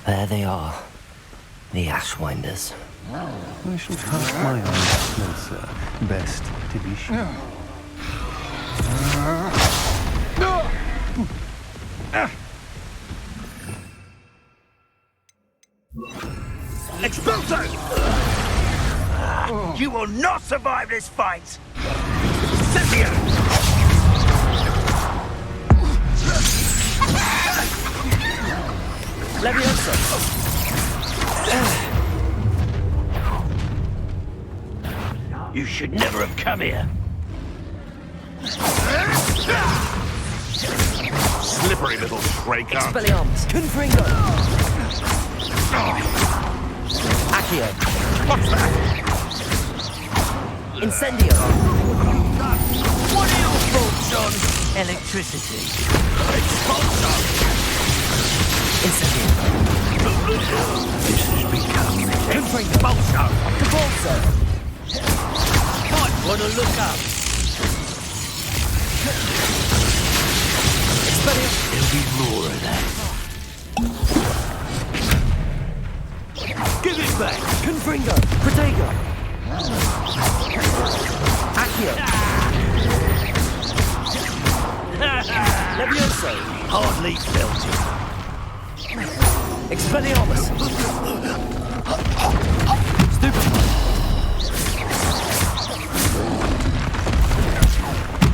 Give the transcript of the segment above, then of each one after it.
There they are. The Ashwinders. I shall cast my eyes closer. Best to be sure. Expulso! You will not survive this fight! Sepia! Leviosa! You should never have come here. Slippery little shrieker. Expelliarmus! Confringo! Accio! What's that? Incendio! What are your thoughts on electricity? Expulso! Incendio! This has become Expulso! Cabalso! Might want to look up. Expelliarmus! There'll be more of that. Give it back! Confringo! Protego! Accio! Levioso! Hardly felt it. Expelliarmus! Stupefy!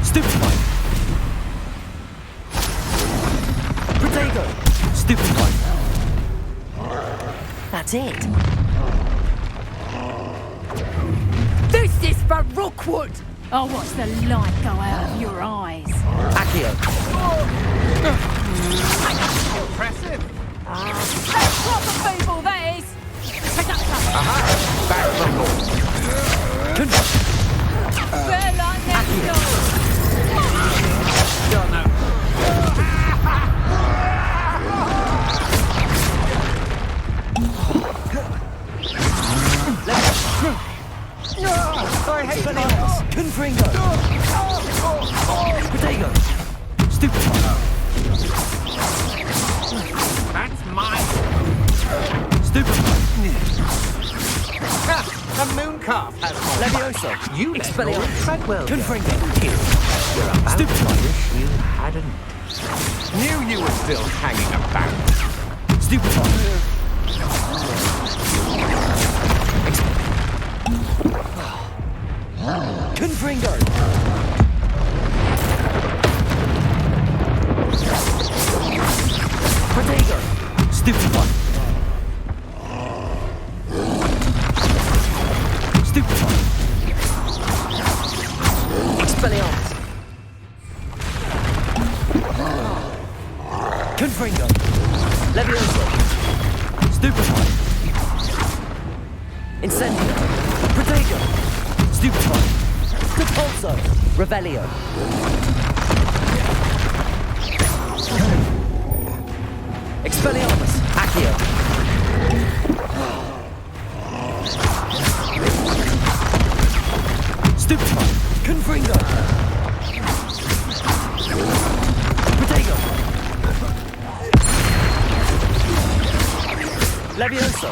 Stupefy! Protego! Stupefy! That's it. This is for Rookwood! I'll watch the light go out of your eyes. Accio! Impressive. That's proper people, that is! Aha! Back from Lord. Fair like next door. Don't know. I hate Expelliarmus! Confringo! Protego! Stupefy! That's mine. Stupefy! The moon calf has more. Levioso! You Expelliarmus! Quite well. Confringo! You're about Stupefy! to wish you hadn't. Knew you were still hanging about. Stupefy! Confringo! Protego! Stupefy! Stupefy! Expelliarmus! Confringo! Levioso! Stupefy! Incendio! Protego! Stupefy! Repulso! Revelio! Expelliarmus! Accio! Stupefy! Confringo! Protego! Levioso!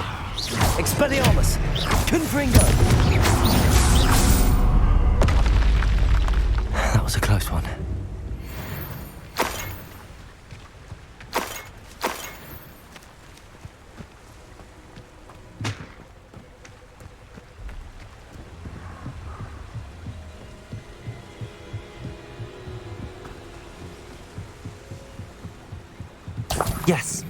Expelliarmus! Confringo! That was a close one. Yes.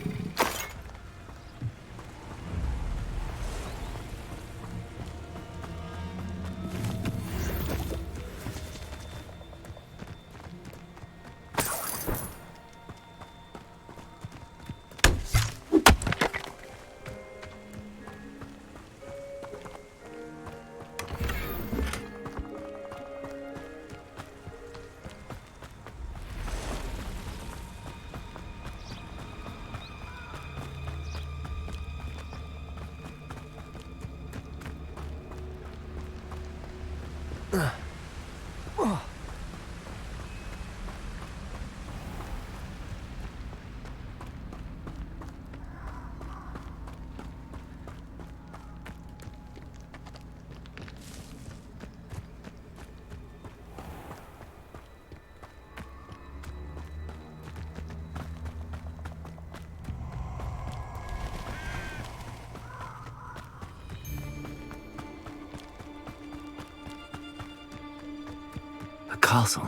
castle.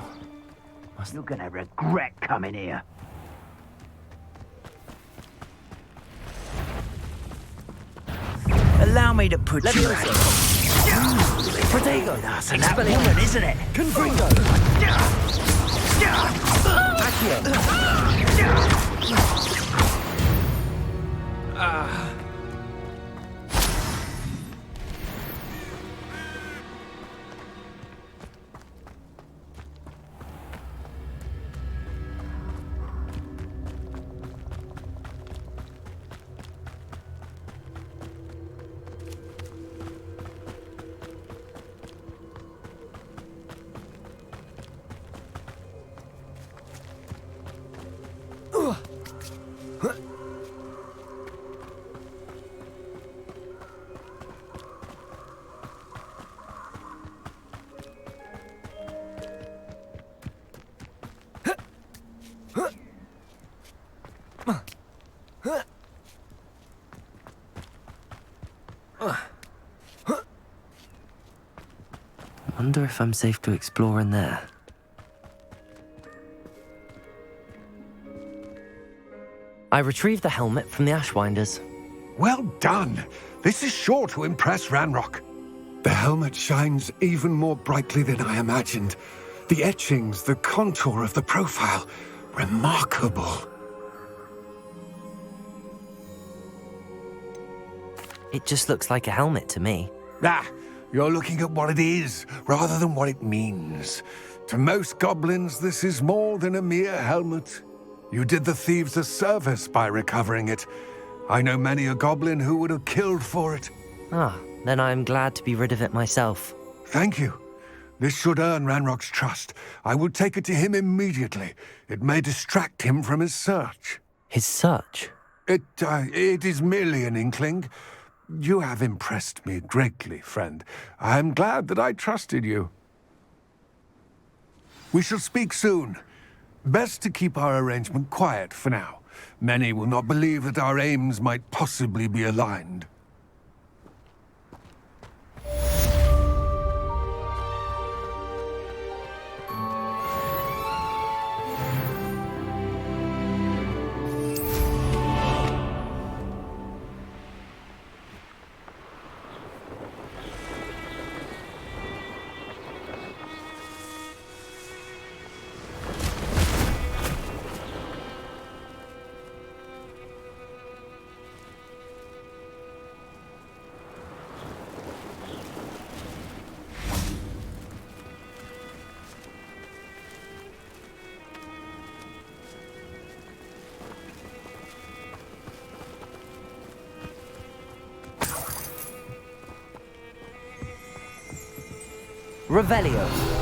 You're gonna regret coming here. Allow me to put you out. Protego. That's that woman, isn't it? Confringo. Wonder if I'm safe to explore in there. I retrieved the helmet from the Ashwinders. Well done. This is sure to impress Ranrock. The helmet shines even more brightly than I imagined. The etchings, the contour of the profile, remarkable. It just looks like a helmet to me. Ah, you're looking at what it is, rather than what it means. To most goblins, this is more than a mere helmet. You did the thieves a service by recovering it. I know many a goblin who would have killed for it. Ah, then I'm glad to be rid of it myself. Thank you. This should earn Ranrock's trust. I will take it to him immediately. It may distract him from his search. His search? It is merely an inkling. You have impressed me greatly, friend. I am glad that I trusted you. We shall speak soon. Best to keep our arrangement quiet for now. Many will not believe that our aims might possibly be aligned. Revelio.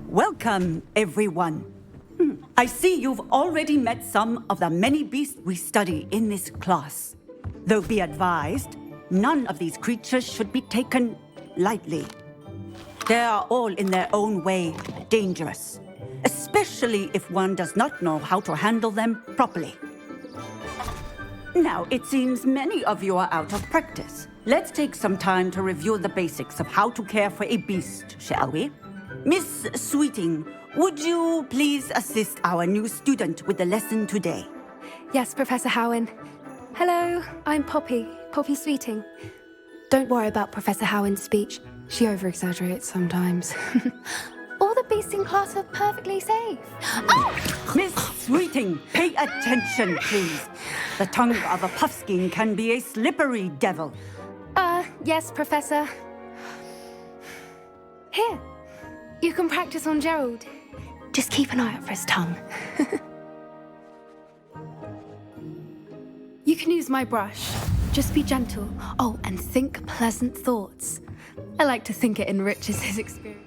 Welcome, everyone. I see you've already met some of the many beasts we study in this class. Though be advised, none of these creatures should be taken lightly. They are all in their own way dangerous, especially if one does not know how to handle them properly. Now, it seems many of you are out of practice. Let's take some time to review the basics of how to care for a beast, shall we? Miss Sweeting, would you please assist our new student with the lesson today? Yes, Professor Howen. Hello, I'm Poppy Sweeting. Don't worry about Professor Howen's speech. She over-exaggerates sometimes. All the beasts in class are perfectly safe. Oh! Miss Sweeting, pay attention, please. The tongue of a puffskein can be a slippery devil. Yes, Professor. Here, you can practice on Gerald. Just keep an eye out for his tongue. You can use my brush. Just be gentle. Oh, and think pleasant thoughts. I like to think it enriches his experience.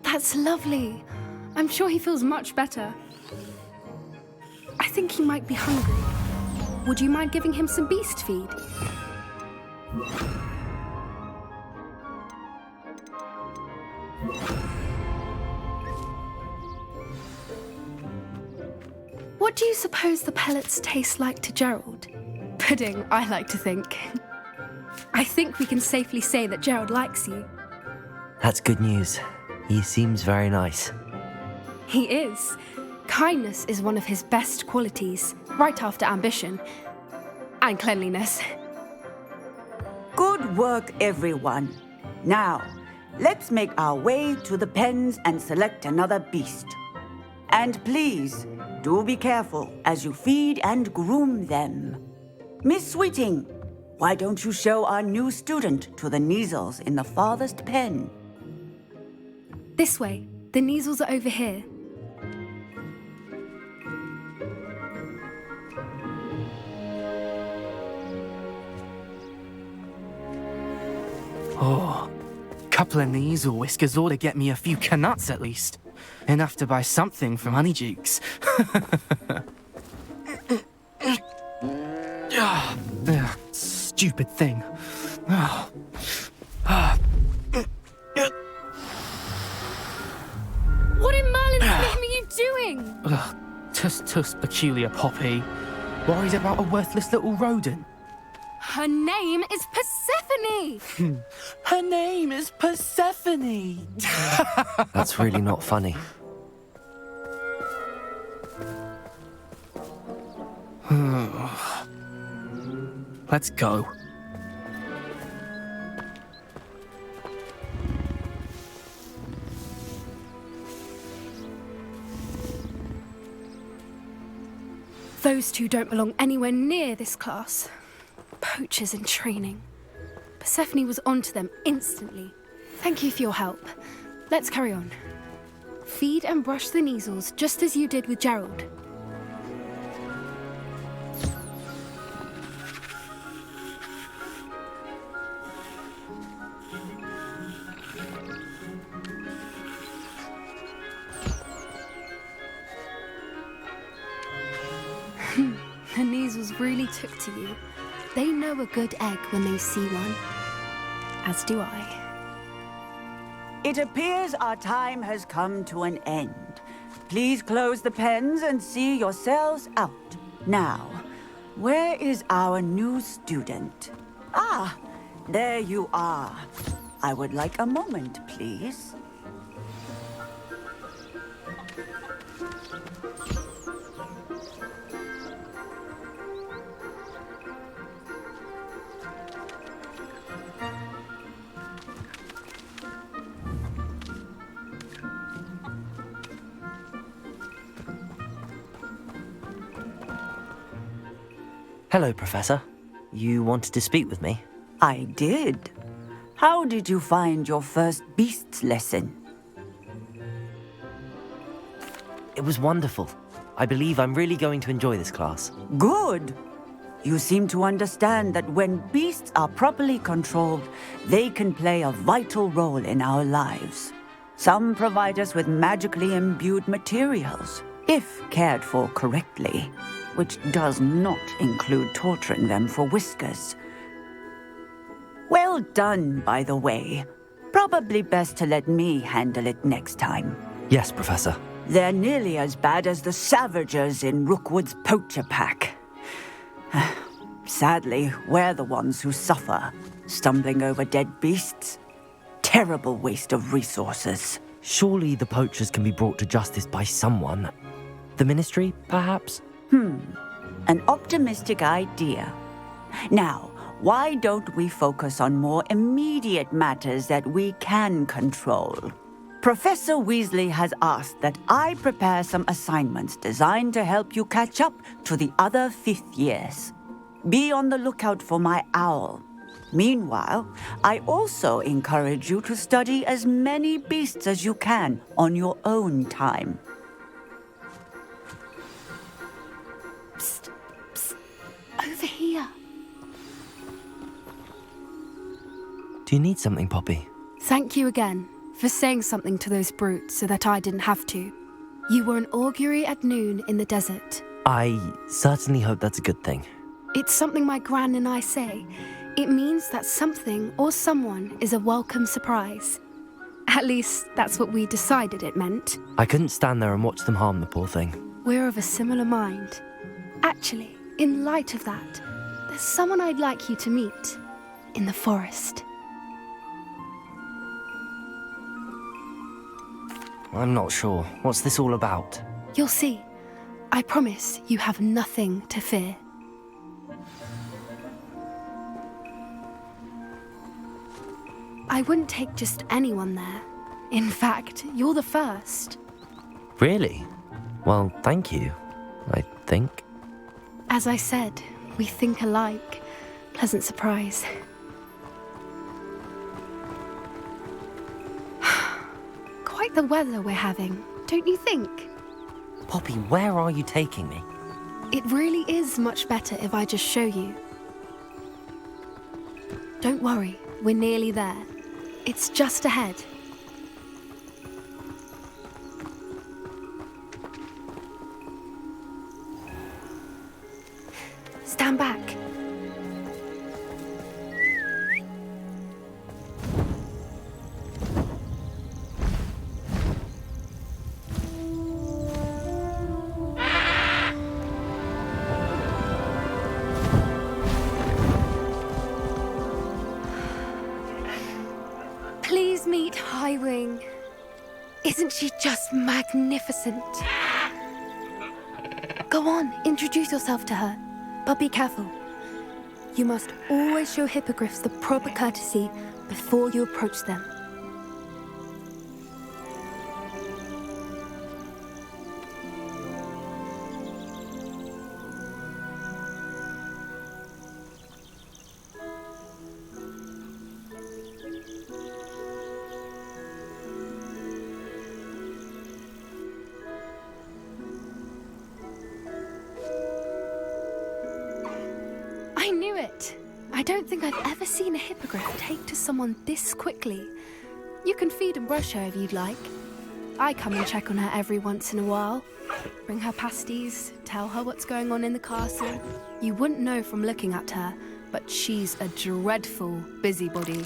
That's lovely. I'm sure he feels much better. I think he might be hungry. Would you mind giving him some beast feed? What do you suppose the pellets taste like to Gerald? Pudding, I like to think. I think we can safely say that Gerald likes you. That's good news. He seems very nice. He is. Kindness is one of his best qualities, right after ambition. And cleanliness. Good work, everyone. Now, let's make our way to the pens and select another beast. And please, do be careful as you feed and groom them. Miss Sweeting, why don't you show our new student to the Neasels in the farthest pen? This way. The Neasels are over here. Oh, couple of Neasel whiskers ought to get me a few canuts at least. Enough to buy something from Honeydukes. Stupid thing. What in Merlin's name are you doing? Tuss, peculiar Poppy. Worried about a worthless little rodent. Her name is Persephone! Her name is Persephone! That's really not funny. Let's go. Those two don't belong anywhere near this class. Poachers in training. Persephone was onto them instantly. Thank you for your help. Let's carry on. Feed and brush the Neasels just as you did with Gerald. The Neasels really took to you. They know a good egg when they see one. As do I. It appears our time has come to an end. Please close the pens and see yourselves out. Now, where is our new student? Ah, there you are. I would like a moment, please. Hello, Professor. You wanted to speak with me? I did. How did you find your first beasts lesson? It was wonderful. I believe I'm really going to enjoy this class. Good. You seem to understand that when beasts are properly controlled, they can play a vital role in our lives. Some provide us with magically imbued materials, if cared for correctly, which does not include torturing them for whiskers. Well done, by the way. Probably best to let me handle it next time. Yes, Professor. They're nearly as bad as the Savagers in Rookwood's poacher pack. Sadly, we're the ones who suffer, stumbling over dead beasts. Terrible waste of resources. Surely the poachers can be brought to justice by someone. The Ministry, perhaps? An optimistic idea. Now, why don't we focus on more immediate matters that we can control? Professor Weasley has asked that I prepare some assignments designed to help you catch up to the other fifth years. Be on the lookout for my owl. Meanwhile, I also encourage you to study as many beasts as you can on your own time. Psst, psst. Over here. Do you need something, Poppy? Thank you again for saying something to those brutes so that I didn't have to. You were an augury at noon in the desert. I certainly hope that's a good thing. It's something my gran and I say. It means that something or someone is a welcome surprise. At least, that's what we decided it meant. I couldn't stand there and watch them harm the poor thing. We're of a similar mind. Actually, in light of that, there's someone I'd like you to meet. In the forest. I'm not sure. What's this all about? You'll see. I promise you have nothing to fear. I wouldn't take just anyone there. In fact, you're the first. Really? Well, thank you, I think. As I said, we think alike. Pleasant surprise. Quite the weather we're having, don't you think? Poppy, where are you taking me? It really is much better if I just show you. Don't worry, we're nearly there. It's just ahead. Stand back. Please meet Highwing. Isn't she just magnificent? Go on, introduce yourself to her. But be careful. You must always show hippogriffs the proper courtesy before you approach them. I knew it! I don't think I've ever seen a hippogriff take to someone this quickly. You can feed and brush her if you'd like. I come and check on her every once in a while. Bring her pasties, tell her what's going on in the castle. You wouldn't know from looking at her, but she's a dreadful busybody.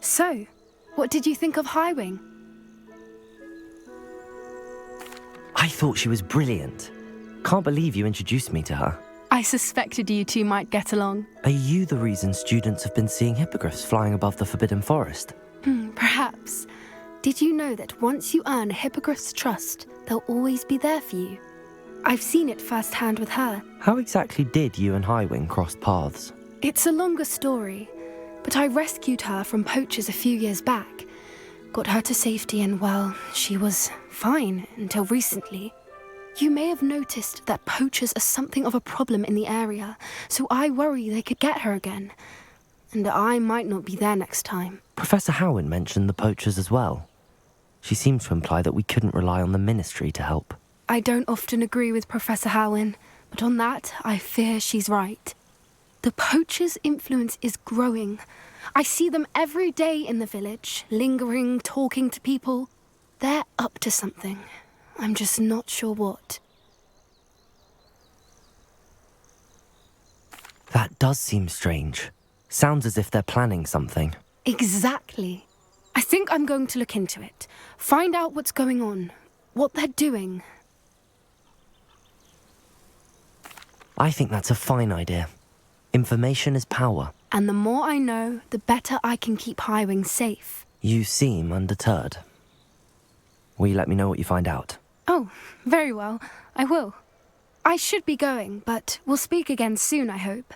So, what did you think of Highwing? I thought she was brilliant. Can't believe you introduced me to her. I suspected you two might get along. Are you the reason students have been seeing hippogriffs flying above the Forbidden Forest? Perhaps. Did you know that once you earn a hippogriff's trust, they'll always be there for you? I've seen it firsthand with her. How exactly did you and Highwing cross paths? It's a longer story, but I rescued her from poachers a few years back. Got her to safety and, well, she was fine until recently. You may have noticed that poachers are something of a problem in the area, so I worry they could get her again. And I might not be there next time. Professor Howin mentioned the poachers as well. She seemed to imply that we couldn't rely on the Ministry to help. I don't often agree with Professor Howin, but on that, I fear she's right. The poacher's influence is growing. I see them every day in the village, lingering, talking to people. They're up to something. I'm just not sure what. That does seem strange. Sounds as if they're planning something. Exactly. I think I'm going to look into it. Find out what's going on. What they're doing. I think that's a fine idea. Information is power. And the more I know, the better I can keep Highwing safe. You seem undeterred. Will you let me know what you find out? Oh, very well. I will. I should be going, but we'll speak again soon, I hope.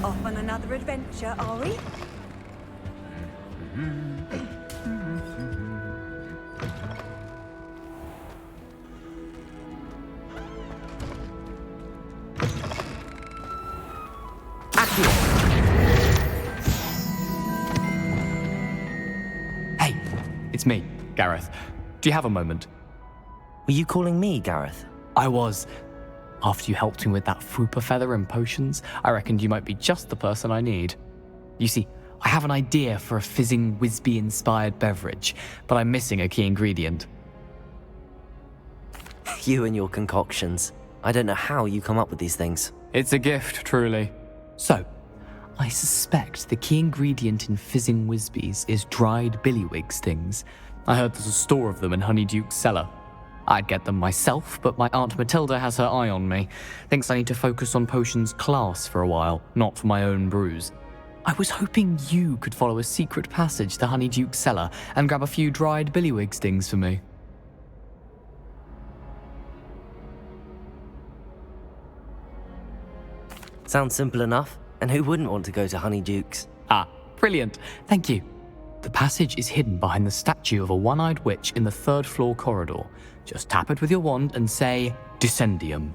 Off on another adventure, are we? Hey, it's me, Gareth. Do you have a moment? Were you calling me, Gareth? I was. After you helped me with that Fupa feather and potions, I reckoned you might be just the person I need. You see, I have an idea for a fizzing Whizbee-inspired beverage, but I'm missing a key ingredient. You and your concoctions. I don't know how you come up with these things. It's a gift, truly. So, I suspect the key ingredient in fizzing Whizbees is dried billywig stings. I heard there's a store of them in Honeyduke's cellar. I'd get them myself, but my Aunt Matilda has her eye on me. Thinks I need to focus on potions class for a while, not for my own brews. I was hoping you could follow a secret passage to Honeyduke's cellar and grab a few dried billywig stings for me. Sounds simple enough. And who wouldn't want to go to Honeyduke's? Ah, brilliant. Thank you. The passage is hidden behind the statue of a one-eyed witch in the third-floor corridor. Just tap it with your wand and say, Descendium.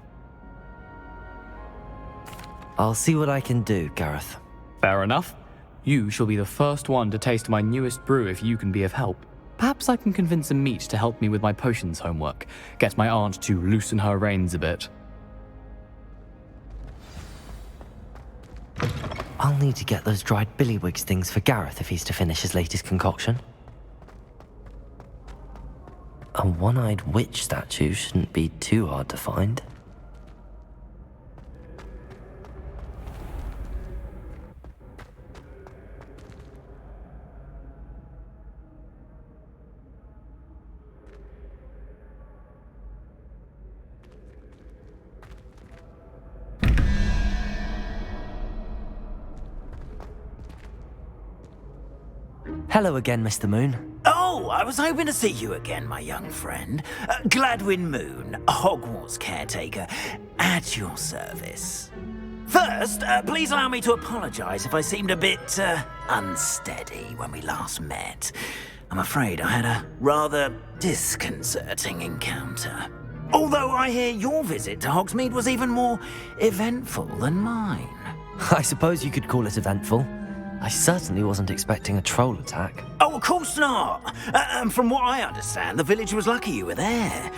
I'll see what I can do, Gareth. Fair enough. You shall be the first one to taste my newest brew if you can be of help. Perhaps I can convince a meat to help me with my potions homework. Get my aunt to loosen her reins a bit. I'll need to get those dried billywig stings for Gareth if he's to finish his latest concoction. A one-eyed witch statue shouldn't be too hard to find. Hello again, Mr. Moon. Oh, I was hoping to see you again, my young friend. Gladwin Moon, Hogwarts caretaker, at your service. First, please allow me to apologize if I seemed a bit, unsteady when we last met. I'm afraid I had a rather disconcerting encounter. Although I hear your visit to Hogsmeade was even more eventful than mine. I suppose you could call it eventful. I certainly wasn't expecting a troll attack. Oh, of course not. From what I understand, the village was lucky you were there.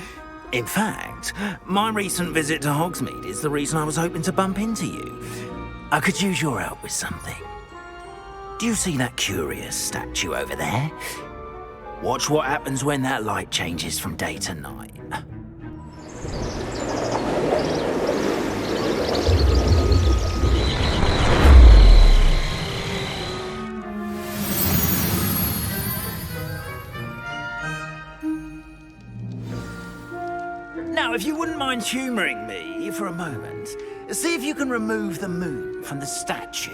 In fact, my recent visit to Hogsmeade is the reason I was hoping to bump into you. I could use your help with something. Do you see that curious statue over there? Watch what happens when that light changes from day to night. Now, if you wouldn't mind humouring me for a moment, see if you can remove the moon from the statue.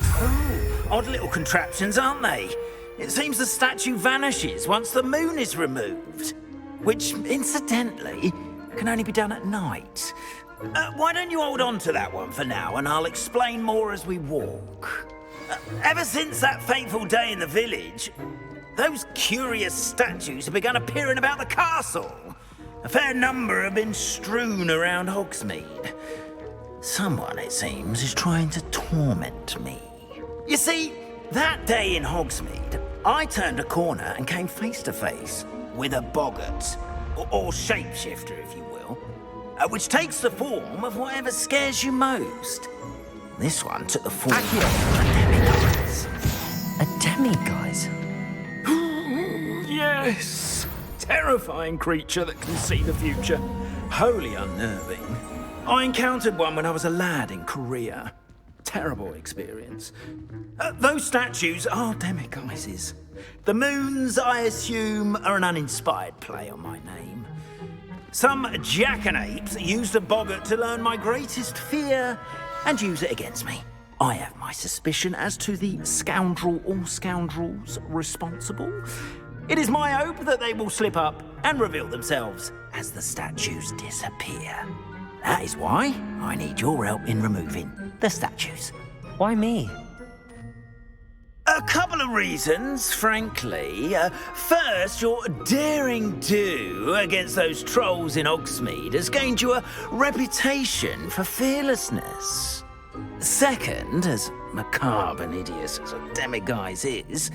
Oh, odd little contraptions, aren't they? It seems the statue vanishes once the moon is removed, which, incidentally, can only be done at night. Why don't you hold on to that one for now, and I'll explain more as we walk. Ever since that fateful day in the village, those curious statues have begun appearing about the castle. A fair number have been strewn around Hogsmeade. Someone, it seems, is trying to torment me. You see, that day in Hogsmeade, I turned a corner and came face to face with a boggart, or shapeshifter, if you will, which takes the form of whatever scares you most. This one took the form of a demiguise. A demiguise? Yes! Terrifying creature that can see the future. Wholly unnerving. I encountered one when I was a lad in Korea. Terrible experience. Those statues are demiguises. The moons, I assume, are an uninspired play on my name. Some jackanapes used a boggart to learn my greatest fear and use it against me. I have my suspicion as to the scoundrel or scoundrels responsible. It is my hope that they will slip up and reveal themselves as the statues disappear. That is why I need your help in removing the statues. Why me? A couple of reasons, frankly. First, your daring do against those trolls in Hogsmeade has gained you a reputation for fearlessness. Second, as macabre and hideous as a demiguise is,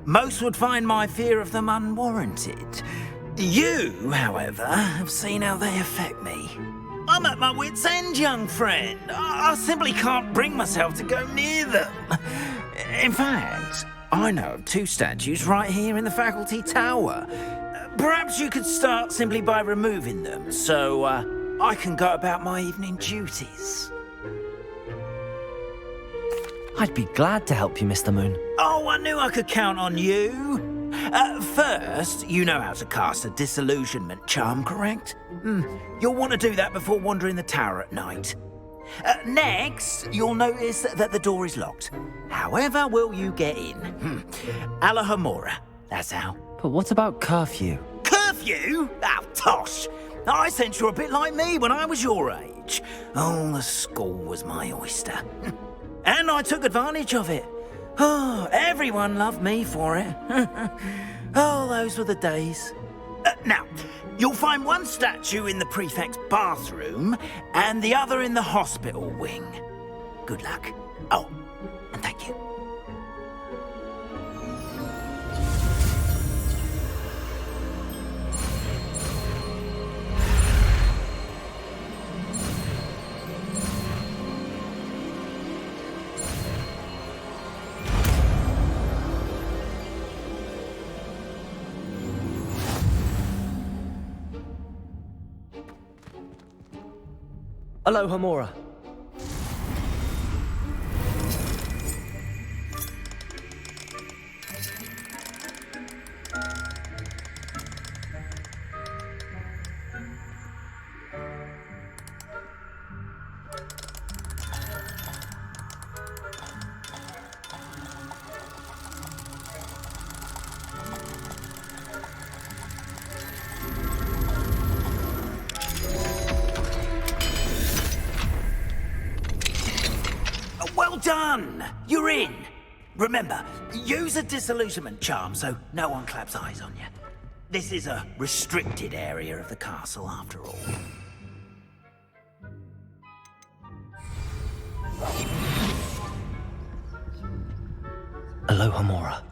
most would find my fear of them unwarranted. You, however, have seen how they affect me. I'm at my wit's end, young friend. I simply can't bring myself to go near them. In fact, I know of two statues right here in the faculty tower. Perhaps you could start simply by removing them, so I can go about my evening duties. I'd be glad to help you, Mr. Moon. Oh, I knew I could count on you. First, you know how to cast a disillusionment charm, correct? You'll want to do that before wandering the tower at night. Next, you'll notice that the door is locked. However will you get in? Alahomora, that's how. But what about curfew? Curfew? Oh, tosh. I sense you're a bit like me when I was your age. Oh, the school was my oyster. And I took advantage of it. Oh, everyone loved me for it. Oh, those were the days. Now, you'll find one statue in the prefect's bathroom and the other in the hospital wing. Good luck. Oh, and thank you. Alohomora. Well done! You're in! Remember, use a disillusionment charm so no one claps eyes on you. This is a restricted area of the castle, after all. Alohomora.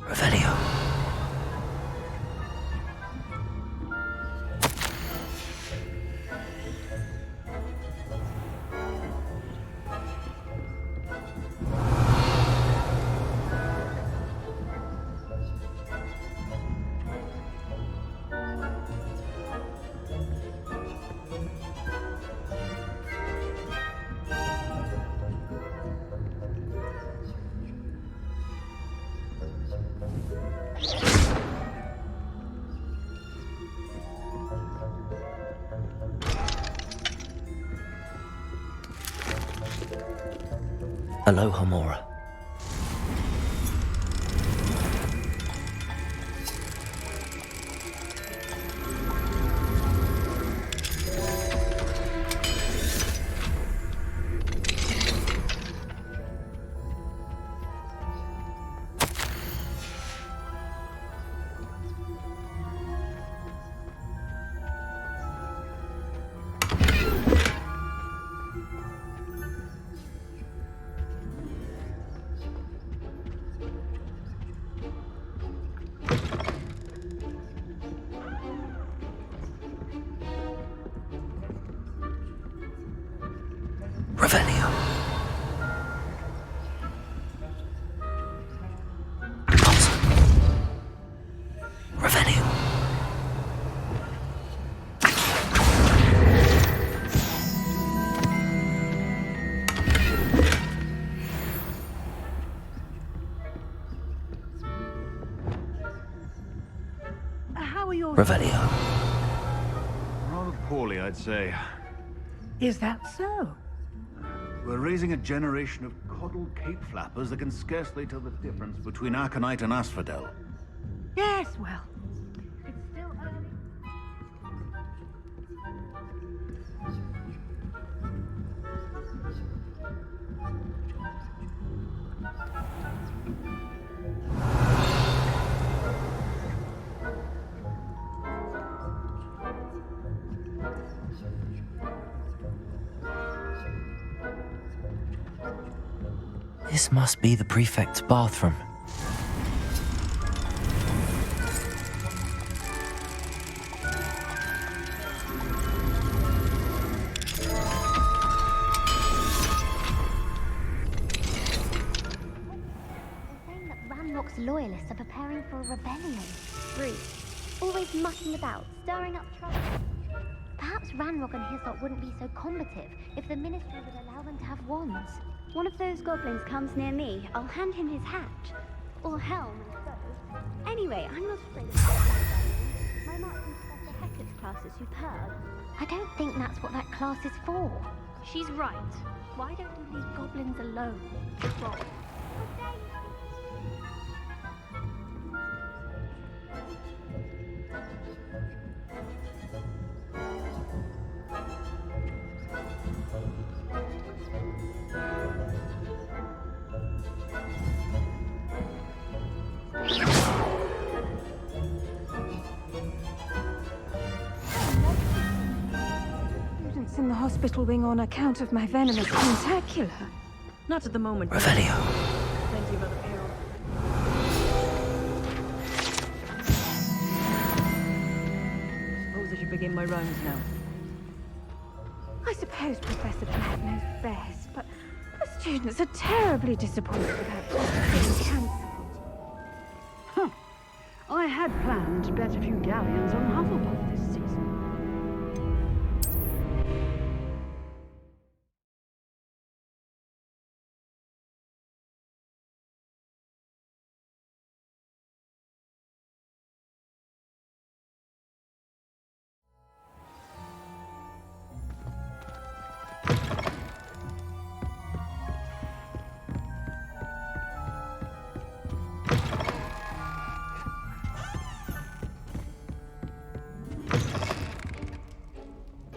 Revelio. Aloha, Mora. Revelio. Revelio. How are your... Revelio. Rather poorly, I'd say. Is that so? We're raising a generation of coddled cape flappers that can scarcely tell the difference between Aconite and Asphodel. Yes, well, it's still early. This must be the prefect's bathroom. Ranrock's loyalists are preparing for a rebellion. Rude. Always mucking about, stirring up trouble. Perhaps Ranrock and his lot wouldn't be so combative if the Ministry would allow them to have wands. One of those goblins comes near me, I'll hand him his hat. Or helm and bow. Anyway, I'm not afraid of rebellion. My Marks and Professor Hector's class is superb. I don't think that's what that class is for. She's right. Why don't you leave goblins alone? Troll. Students in the hospital wing on account of my venomous tentacular. Not at the moment. Revelio. Plenty of other peril. Suppose I should begin my rounds now. I suppose Professor Black knows best, but the students are terribly disappointed about being cancelled. Huh. I had planned to bet a few galleons on Hufflepuff this season.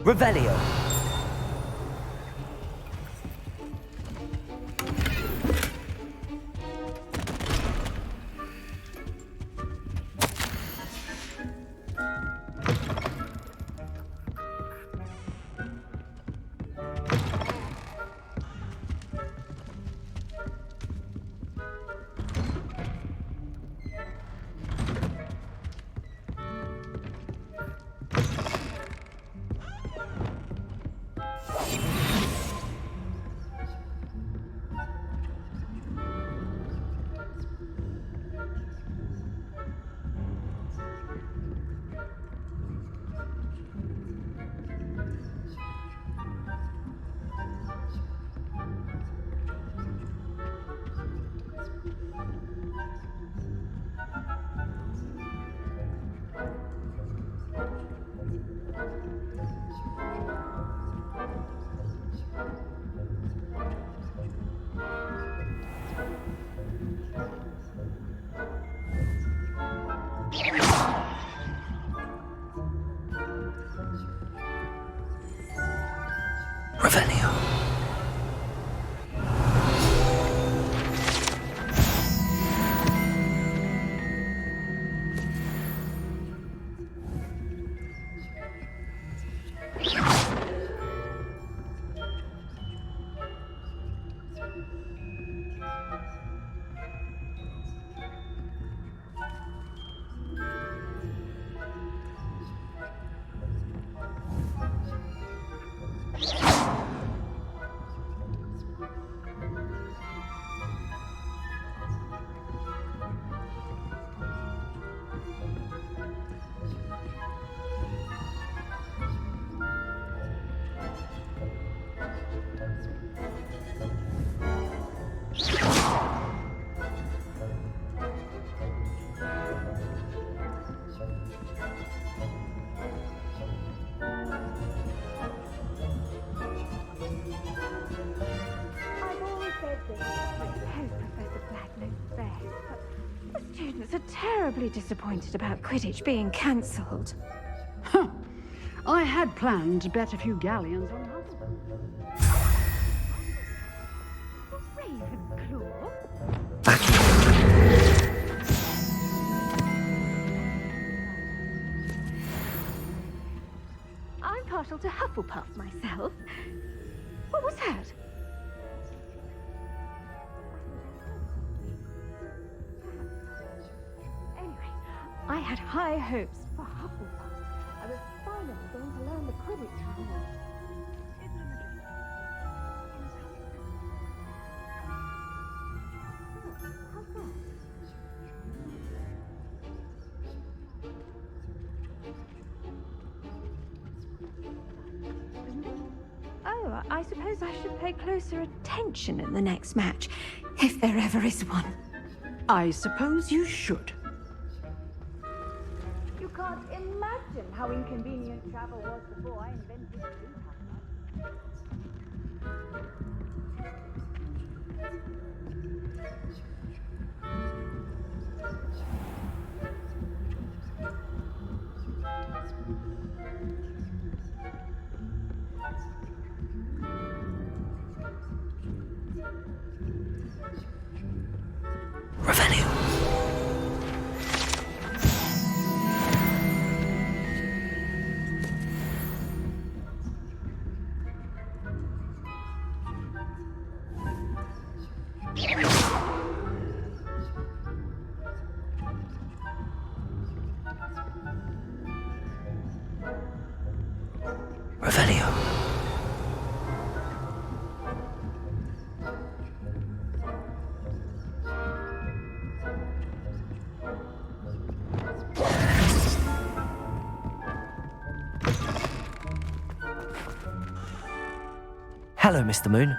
Revelio. Revelio. Students are terribly disappointed about Quidditch being cancelled. Huh. I had planned to bet a few galleons on Ravenclaw? I'm partial to Hufflepuff myself. What was that? I had high hopes for Hufflepuff. I was finally going to learn the Quidditch rules. Oh, I suppose I should pay closer attention in the next match, if there ever is one. I suppose you should. You can't imagine how inconvenient travel was before I invented the Revelio. Hello, Mr. Moon.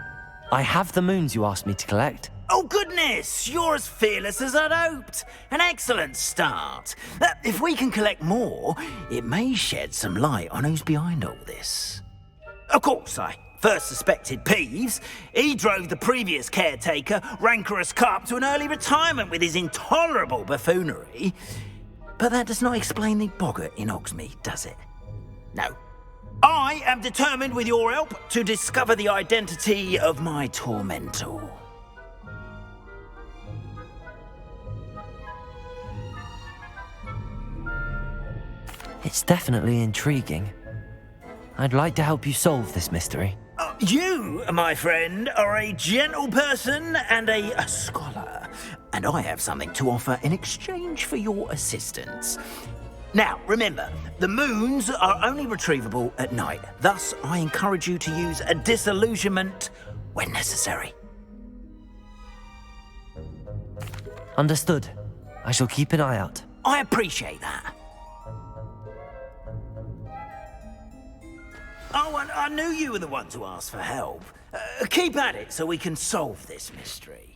I have the moons you asked me to collect. Oh, goodness! You're as fearless as I'd hoped. An excellent start. If we can collect more, it may shed some light on who's behind all this. Of course, I first suspected Peeves. He drove the previous caretaker, Rancorous Carp, to an early retirement with his intolerable buffoonery. But that does not explain the boggart in Hogsmeade, does it? No. I am determined, with your help, to discover the identity of my tormentor. It's definitely intriguing. I'd like to help you solve this mystery. You, my friend, are a gentle person and a scholar, and I have something to offer in exchange for your assistance. Now, remember, the moons are only retrievable at night. Thus, I encourage you to use a disillusionment when necessary. Understood. I shall keep an eye out. I appreciate that. Oh, and I knew you were the one to ask for help. Keep at it so we can solve this mystery.